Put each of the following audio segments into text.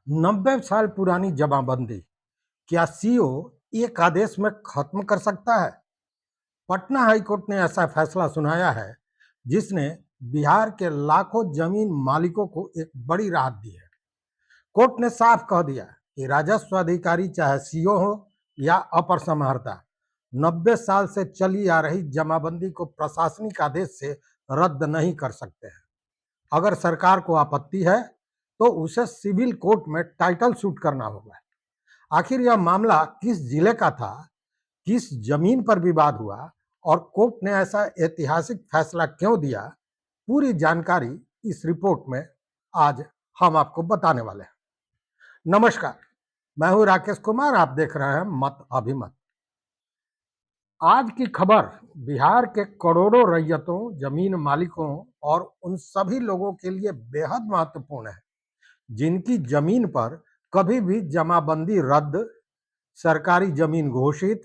90 साल पुरानी जमाबंदी क्या सीओ एक आदेश में खत्म कर सकता है? पटना हाईकोर्ट ने ऐसा फैसला सुनाया है जिसने बिहार के लाखों जमीन मालिकों को एक बड़ी राहत दी है। कोर्ट ने साफ कह दिया कि राजस्व अधिकारी चाहे सीओ हो या अपर समाहर्ता, 90 साल से चली आ रही जमाबंदी को प्रशासनिक आदेश से रद्द नहीं कर सकते हैं। अगर सरकार को आपत्ति है तो उसे सिविल कोर्ट में टाइटल सूट करना होगा। आखिर यह मामला किस जिले का था, किस जमीन पर विवाद हुआ और कोर्ट ने ऐसा ऐतिहासिक फैसला क्यों दिया, पूरी जानकारी इस रिपोर्ट में आज हम आपको बताने वाले हैं। नमस्कार, मैं हूं राकेश कुमार, आप देख रहे हैं मत अभिमत। आज की खबर बिहार के करोड़ों रैयतों, जमीन मालिकों और उन सभी लोगों के लिए बेहद महत्वपूर्ण है जिनकी जमीन पर कभी भी जमाबंदी रद्द, सरकारी जमीन घोषित,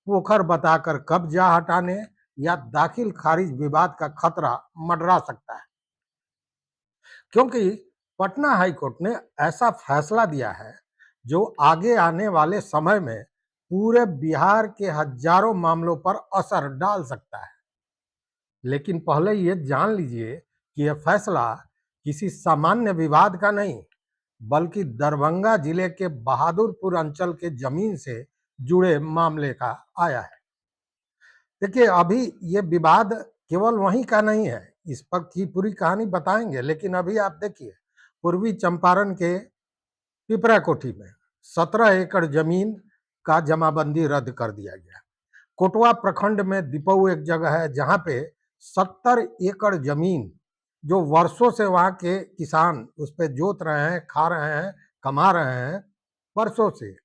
पोखर बताकर कब्जा हटाने या दाखिल खारिज विवाद का खतरा मंडरा सकता है। क्योंकि पटना हाईकोर्ट ने ऐसा फैसला दिया है जो आगे आने वाले समय में पूरे बिहार के हजारों मामलों पर असर डाल सकता है। लेकिन पहले ये जान लीजिए कि यह फैसला किसी सामान्य विवाद का नहीं, बल्कि दरभंगा जिले के बहादुरपुर अंचल के जमीन से जुड़े मामले का आया है। देखिए, अभी ये विवाद केवल वहीं का नहीं है, इस पर की पूरी कहानी बताएंगे। लेकिन अभी आप देखिए, पूर्वी चंपारण के पिपरा कोठी में 17 एकड़ जमीन का जमाबंदी रद्द कर दिया गया। कोटवा प्रखंड में दीपऊ एक जगह है जहां पे 70 एकड़ जमीन, जो वर्षों से वहां के किसान उस पर जोत रहे हैं, खा रहे हैं, कमा रहे हैं वर्षों से,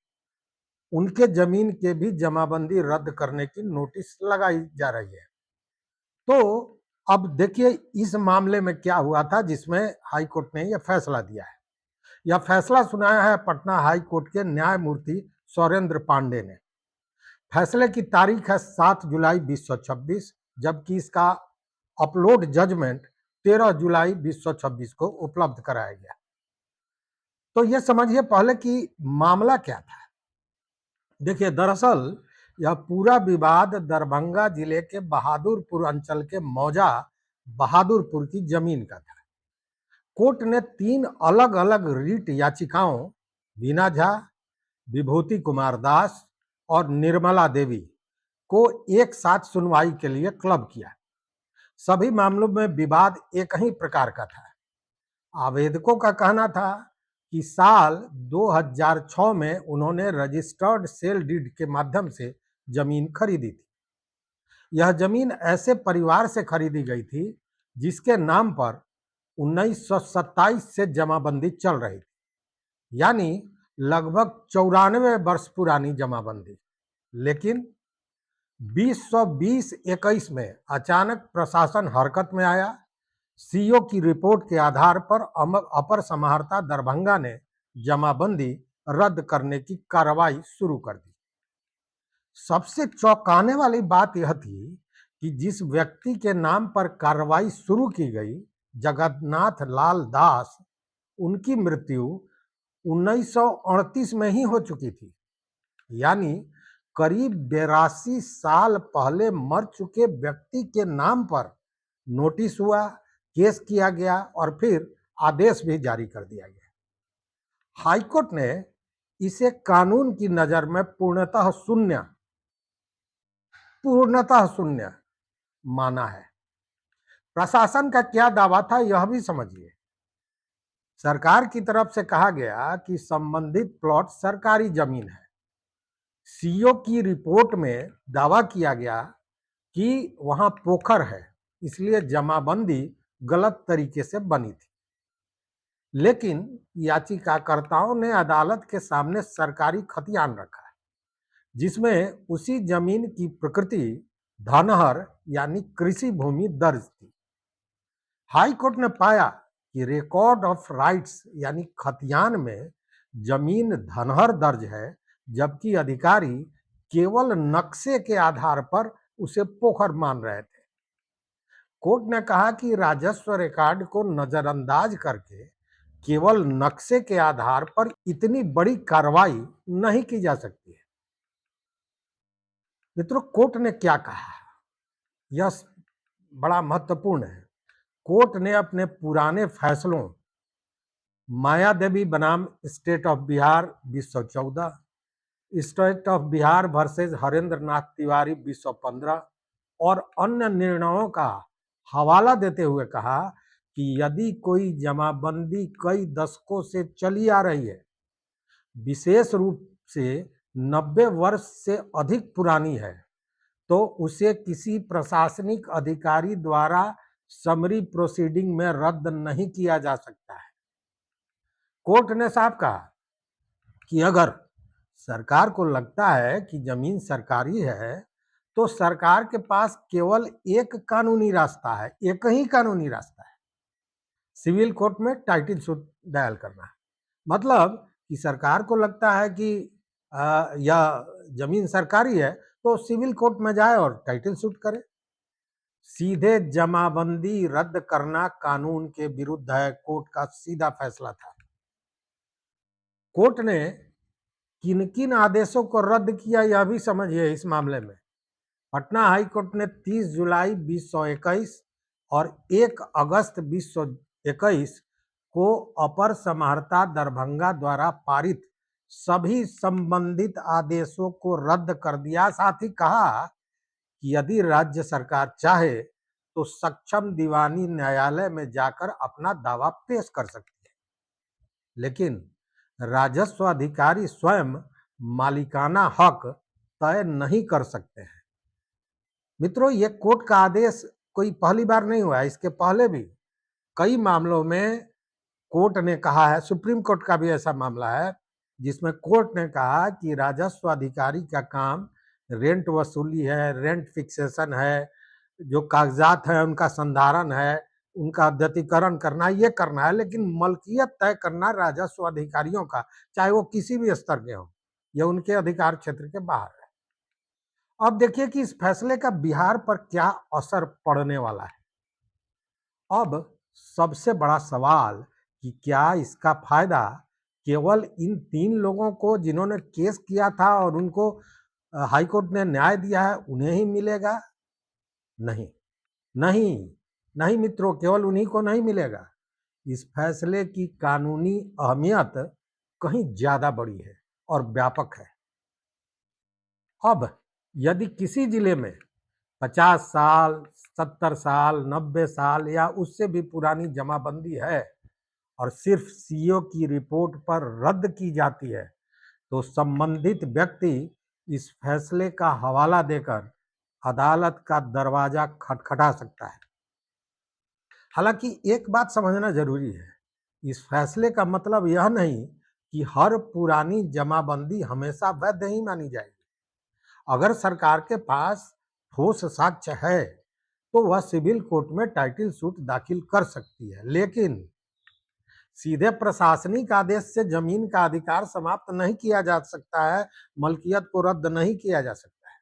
उनके जमीन के भी जमाबंदी रद्द करने की नोटिस लगाई जा रही है। तो अब देखिए इस मामले में क्या हुआ था जिसमें हाईकोर्ट ने यह फैसला दिया है। यह फैसला सुनाया है पटना हाईकोर्ट के न्यायमूर्ति सौरेंद्र पांडे ने। फैसले की तारीख है 7 जुलाई 2026, जबकि इसका अपलोड जजमेंट 13 जुलाई 2026 को उपलब्ध कराया गया। तो यह समझिए पहले कि मामला क्या था। देखिए, दरअसल यह पूरा विवाद दरभंगा जिले के बहादुरपुर अंचल के मौजा बहादुरपुर की जमीन का था। कोर्ट ने 3 अलग अलग रीट याचिकाओं, बीना झा, विभूति कुमार दास और निर्मला देवी को एक साथ सुनवाई के लिए क्लब किया। सभी मामलों में विवाद एक ही प्रकार का था। आवेदकों का कहना था कि साल 2006 में उन्होंने रजिस्टर्ड सेल डीड के माध्यम से जमीन खरीदी थी। यह जमीन ऐसे परिवार से खरीदी गई थी जिसके नाम पर 1927 से जमाबंदी चल रही थी, यानी लगभग 94 वर्ष पुरानी जमाबंदी। लेकिन 2020-21 में अचानक प्रशासन हरकत में आया। सीओ की रिपोर्ट के आधार पर अपर समाहर्ता दरभंगा ने जमाबंदी रद्द करने की कार्रवाई शुरू कर दी। सबसे चौंकाने वाली बात यह थी कि जिस व्यक्ति के नाम पर कार्रवाई शुरू की गई, जगन्नाथ लाल दास, उनकी मृत्यु 1938 में ही हो चुकी थी, यानी करीब 82 साल पहले मर चुके व्यक्ति के नाम पर नोटिस हुआ, केस किया गया और फिर आदेश भी जारी कर दिया गया। हाईकोर्ट ने इसे कानून की नजर में पूर्णतः शून्य माना है। प्रशासन का क्या दावा था यह भी समझिए। सरकार की तरफ से कहा गया कि संबंधित प्लॉट सरकारी जमीन है। सीओ की रिपोर्ट में दावा किया गया कि वहां पोखर है, इसलिए जमाबंदी गलत तरीके से बनी थी। लेकिन याचिकाकर्ताओं ने अदालत के सामने सरकारी खतियान रखा है जिसमें उसी जमीन की प्रकृति धनहर यानी कृषि भूमि दर्ज थी। हाई कोर्ट ने पाया कि रिकॉर्ड ऑफ राइट्स यानी खतियान में जमीन धनहर दर्ज है, जबकि अधिकारी केवल नक्शे के आधार पर उसे पोखर मान रहे थे। कोर्ट ने कहा कि राजस्व रिकॉर्ड को नजरअंदाज करके केवल नक्शे के आधार पर इतनी बड़ी कार्रवाई नहीं की जा सकती है। मित्रों, कोर्ट ने क्या कहा, यह बड़ा महत्वपूर्ण है। कोर्ट ने अपने पुराने फैसलों माया देवी बनाम state of Bihar 2014, state of Bihar versus Harendra Nath Tiwari 2015 और अन्य निर्णयों का हवाला देते हुए कहा कि यदि कोई जमाबंदी कई दशकों से चली आ रही है, विशेष रूप से 90 वर्ष से अधिक पुरानी है, तो उसे किसी प्रशासनिक अधिकारी द्वारा समरी प्रोसीडिंग में रद्द नहीं किया जा सकता है। कोर्ट ने साफ कहा कि अगर सरकार को लगता है कि जमीन सरकारी है, तो सरकार के पास केवल एक कानूनी रास्ता है, एक ही कानूनी रास्ता है, सिविल कोर्ट में टाइटल सूट दायर करना है। मतलब कि सरकार को लगता है कि यह जमीन सरकारी है, तो सिविल कोर्ट में जाए और टाइटल सूट करे। सीधे जमाबंदी रद्द करना कानून के विरुद्ध है, कोर्ट का सीधा फैसला था। कोर्ट ने किन किन आदेशों को रद्द किया, यह भी समझिए। इस मामले में पटना हाई कोर्ट ने 30 जुलाई 2021 और 1 अगस्त 2021 को अपर समाहर्ता दरभंगा द्वारा पारित सभी संबंधित आदेशों को रद्द कर दिया। साथ ही कहा कि यदि राज्य सरकार चाहे तो सक्षम दीवानी न्यायालय में जाकर अपना दावा पेश कर सकती है, लेकिन राजस्व अधिकारी स्वयं मालिकाना हक तय नहीं कर सकते हैं। मित्रों, ये कोर्ट का आदेश कोई पहली बार नहीं हुआ है, इसके पहले भी कई मामलों में कोर्ट ने कहा है। सुप्रीम कोर्ट का भी ऐसा मामला है जिसमें कोर्ट ने कहा कि राजस्व अधिकारी का काम रेंट वसूली है, रेंट फिक्सेशन है, जो कागजात है उनका संधारण है, उनका अद्यतीकरण करना, ये करना है, लेकिन मलकियत तय करना राजस्व अधिकारियों का, चाहे वो किसी भी स्तर के हो, यह उनके अधिकार क्षेत्र के बाहर है। अब देखिए कि इस फैसले का बिहार पर क्या असर पड़ने वाला है। अब सबसे बड़ा सवाल कि क्या इसका फायदा केवल इन 3 लोगों को जिन्होंने केस किया था और उनको हाईकोर्ट ने न्याय दिया है, उन्हें ही मिलेगा? नहीं, नहीं, नहीं मित्रों, केवल उन्हीं को नहीं मिलेगा। इस फैसले की कानूनी अहमियत कहीं ज्यादा बड़ी है और व्यापक है। अब यदि किसी जिले में 50 साल, 70 साल, 90 साल या उससे भी पुरानी जमाबंदी है और सिर्फ सीईओ की रिपोर्ट पर रद्द की जाती है, तो संबंधित व्यक्ति इस फैसले का हवाला देकर अदालत का दरवाजा खटखटा सकता है। हालांकि एक बात समझना जरूरी है, इस फैसले का मतलब यह नहीं कि हर पुरानी जमाबंदी हमेशा वैध ही मानी जाएगी। अगर सरकार के पास ठोस साक्ष्य है तो वह सिविल कोर्ट में टाइटल सूट दाखिल कर सकती है, लेकिन सीधे प्रशासनिक आदेश से जमीन का अधिकार समाप्त नहीं किया जा सकता है, मलकियत को रद्द नहीं किया जा सकता है।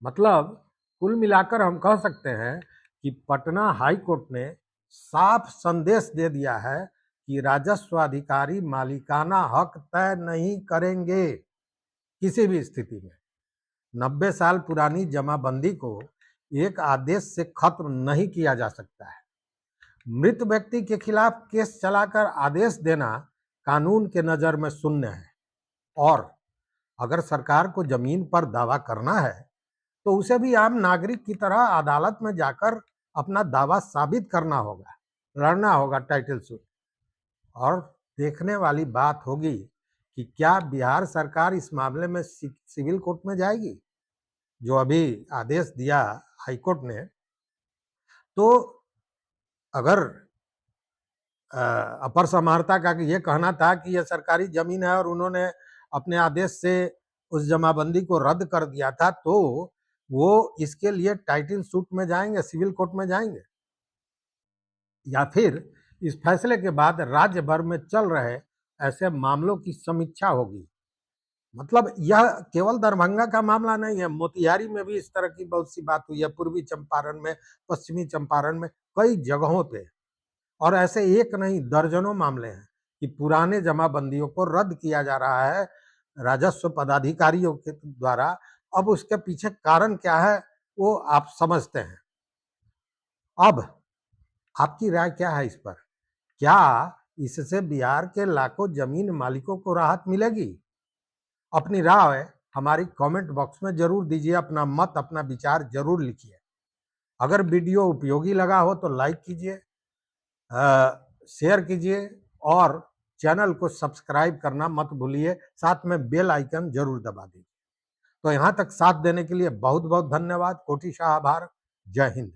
मतलब कुल मिलाकर हम कह सकते हैं कि पटना हाई कोर्ट ने साफ संदेश दे दिया है कि राजस्व अधिकारी मालिकाना हक तय नहीं करेंगे किसी भी स्थिति में। 90 साल पुरानी जमाबंदी को एक आदेश से खत्म नहीं किया जा सकता है। मृत व्यक्ति के खिलाफ केस चलाकर आदेश देना कानून के नजर में शून्य है, और अगर सरकार को जमीन पर दावा करना है तो उसे भी आम नागरिक की तरह अदालत में जाकर अपना दावा साबित करना होगा, लड़ना होगा टाइटल सूट। और देखने वाली बात होगी कि क्या बिहार सरकार इस मामले में सिविल कोर्ट में जाएगी, जो अभी आदेश दिया हाईकोर्ट ने। तो अगर अपर समाहर्ता का ये कहना था कि यह सरकारी जमीन है और उन्होंने अपने आदेश से उस जमाबंदी को रद्द कर दिया था, तो वो इसके लिए टाइटल सूट में जाएंगे, सिविल कोर्ट में जाएंगे, या फिर इस फैसले के बाद राज्य भर में चल रहे ऐसे मामलों की समीक्षा होगी। मतलब यह केवल दरभंगा का मामला नहीं है, मोतिहारी में भी इस तरह की बहुत सी बात हुई है, पूर्वी चंपारण में, पश्चिमी चंपारण में, कई जगहों पे। और ऐसे एक नहीं दर्जनों मामले हैं कि पुराने जमाबंदियों को रद्द किया जा रहा है राजस्व पदाधिकारियों के द्वारा। अब उसके पीछे कारण क्या है वो आप समझते हैं। अब आपकी राय क्या है इस पर? क्या इससे बिहार के लाखों जमीन मालिकों को राहत मिलेगी? अपनी राय हमारी कमेंट बॉक्स में जरूर दीजिए, अपना मत अपना विचार जरूर लिखिए। अगर वीडियो उपयोगी लगा हो तो लाइक कीजिए, शेयर कीजिए और चैनल को सब्सक्राइब करना मत भूलिए, साथ में बेल आइकन जरूर दबा दीजिए। तो यहाँ तक साथ देने के लिए बहुत बहुत धन्यवाद, कोटि शाह आभार। जय हिंद।